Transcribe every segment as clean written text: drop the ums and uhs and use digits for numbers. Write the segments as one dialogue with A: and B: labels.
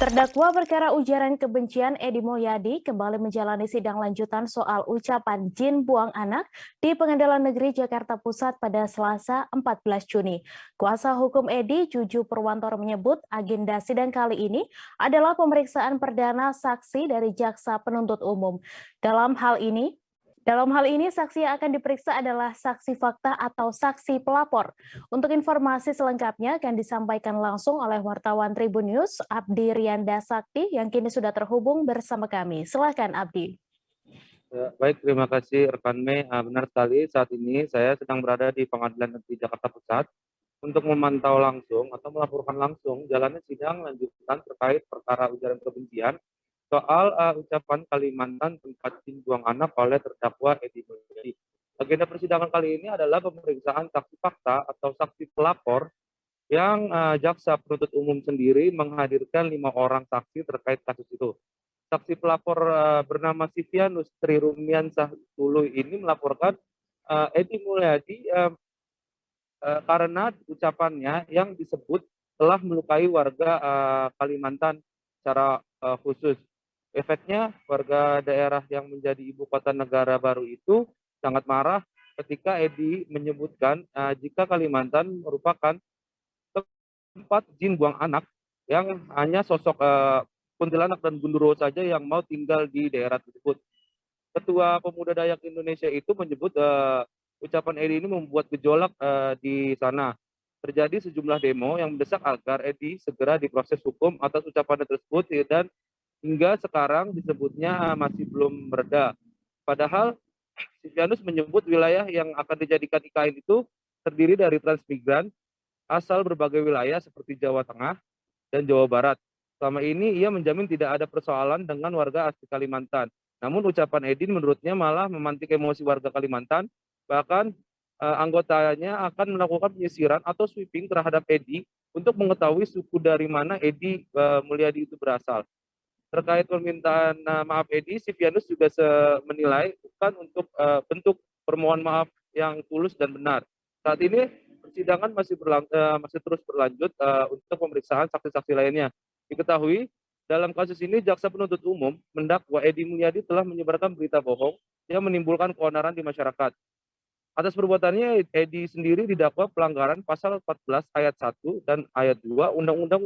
A: Terdakwa perkara ujaran kebencian Edy Mulyadi kembali menjalani sidang lanjutan soal ucapan jin buang anak di Pengadilan Negeri Jakarta Pusat pada Selasa 14 Juni. Kuasa hukum Edy, Juju Purwantoro menyebut agenda sidang kali ini adalah pemeriksaan perdana saksi dari Jaksa Penuntut Umum. Dalam hal ini, saksi yang akan diperiksa adalah saksi fakta atau saksi pelapor. Untuk informasi selengkapnya akan disampaikan langsung oleh wartawan Tribun News, Abdi Rianda Sakti, yang kini sudah terhubung bersama kami. Silakan, Abdi.
B: Baik, terima kasih rekan Mei. Benar sekali, saat ini saya sedang berada di Pengadilan Negeri Jakarta Pusat untuk memantau langsung atau melaporkan langsung jalannya sidang lanjutan terkait perkara ujaran kebencian soal ucapan Kalimantan tempat jin buang anak oleh terdakwa Edy Mulyadi. Agenda persidangan kali ini adalah pemeriksaan saksi fakta atau saksi pelapor yang jaksa penuntut umum sendiri menghadirkan 5 orang saksi terkait kasus itu. Saksi pelapor bernama Sivianus Tri Rumiansah Tuluy ini melaporkan Edy Mulyadi karena ucapannya yang disebut telah melukai warga Kalimantan secara khusus. Efeknya warga daerah yang menjadi ibu kota negara baru itu sangat marah ketika Edy menyebutkan jika Kalimantan merupakan tempat jin buang anak yang hanya sosok kuntilanak dan gundurwo saja yang mau tinggal di daerah tersebut. Ketua Pemuda Dayak Indonesia itu menyebut ucapan Edy ini membuat gejolak di sana. Terjadi sejumlah demo yang mendesak agar Edy segera diproses hukum atas ucapannya tersebut dan hingga sekarang disebutnya masih belum mereda. Padahal Sivianus menyebut wilayah yang akan dijadikan IKN itu terdiri dari transmigran asal berbagai wilayah seperti Jawa Tengah dan Jawa Barat. Selama ini ia menjamin tidak ada persoalan dengan warga asli Kalimantan. Namun ucapan Edy menurutnya malah memantik emosi warga Kalimantan. Bahkan anggotanya akan melakukan penyisiran atau sweeping terhadap Edy untuk mengetahui suku dari mana Edy Mulyadi itu berasal. Terkait permintaan maaf Edy, Sivianus juga menilai bukan untuk bentuk permohonan maaf yang tulus dan benar. Saat ini persidangan masih terus berlanjut untuk pemeriksaan saksi-saksi lainnya. Diketahui dalam kasus ini jaksa penuntut umum mendakwa Edy Mulyadi telah menyebarkan berita bohong yang menimbulkan keonaran di masyarakat. Atas perbuatannya, Edy sendiri didakwa pelanggaran pasal 14 ayat 1 dan ayat 2 Undang-Undang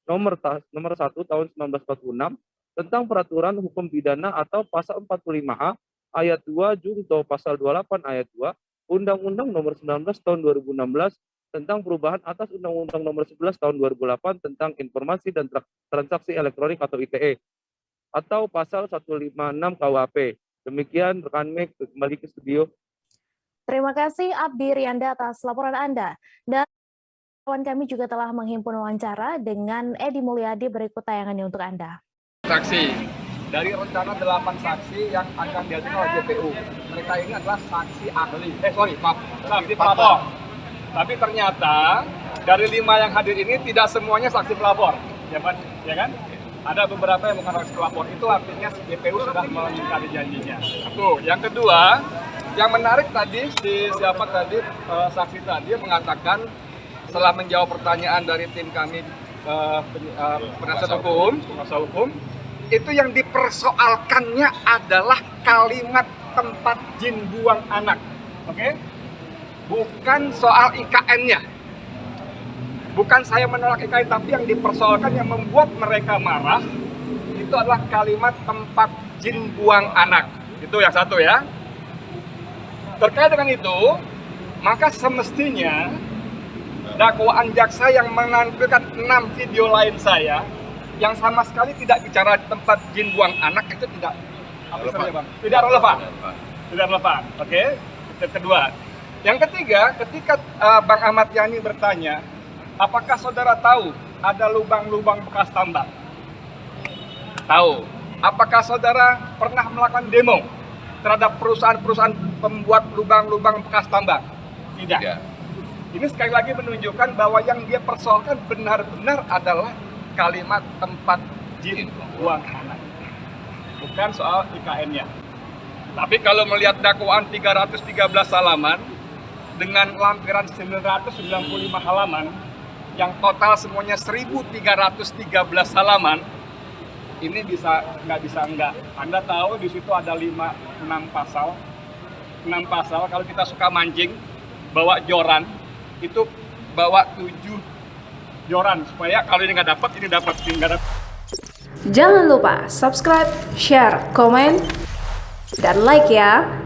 B: nomor 1 tahun 1946 tentang peraturan hukum pidana atau pasal 45A ayat 2 junto pasal 28 ayat 2 Undang-Undang nomor 19 tahun 2016 tentang perubahan atas Undang-Undang nomor 11 tahun 2008 tentang informasi dan transaksi elektronik atau ITE atau pasal 156 KUHP. Demikian rekan Mek, kembali ke studio.
A: Terima kasih Abdi Rianda atas laporan Anda. Dan kawan kami juga telah menghimpun wawancara dengan Edy Mulyadi, berikut tayangannya untuk Anda.
C: Saksi dari rencana 8 saksi yang akan dihadirkan oleh JPU. Mereka ini adalah saksi ahli. Saksi pelapor. Tapi ternyata dari 5 yang hadir ini tidak semuanya saksi pelapor, ya kan? Ada beberapa yang bukan saksi pelapor. Itu artinya JPU sudah mengingkari janjinya. Satu. Yang kedua, yang menarik tadi saksi tadi mengatakan setelah menjawab pertanyaan dari tim kami penasihat hukum, itu yang dipersoalkannya adalah kalimat tempat jin buang anak, oke? Bukan soal IKN-nya. Bukan saya menolak IKN, tapi yang dipersoalkan yang membuat mereka marah itu adalah kalimat tempat jin buang anak. Itu yang satu ya. Terkait dengan itu, maka semestinya dakwaan jaksa yang menampilkan 6 video lain saya yang sama sekali tidak bicara tempat jin buang anak itu tidak relevan. Oke. Yang kedua. Yang ketiga, ketika Bang Ahmad Yani bertanya, apakah saudara tahu ada lubang-lubang bekas tambang? Tahu. Apakah saudara pernah melakukan demo terhadap perusahaan-perusahaan pembuat lubang-lubang bekas tambang? Tidak. Ini sekali lagi menunjukkan bahwa yang dia persoalkan benar-benar adalah kalimat tempat jin buang anak, bukan soal IKN-nya. Tapi kalau melihat dakwaan 313 halaman dengan lampiran 995 halaman, yang total semuanya 1313 halaman, ini nggak bisa enggak. Anda tahu di situ ada 6 pasal. 6 pasal kalau kita suka mancing, bawa joran, itu bawa 7 joran supaya kalau ini nggak dapat, ini dapat, ini nggak dapat.
D: Jangan lupa subscribe, share, komen, dan like ya.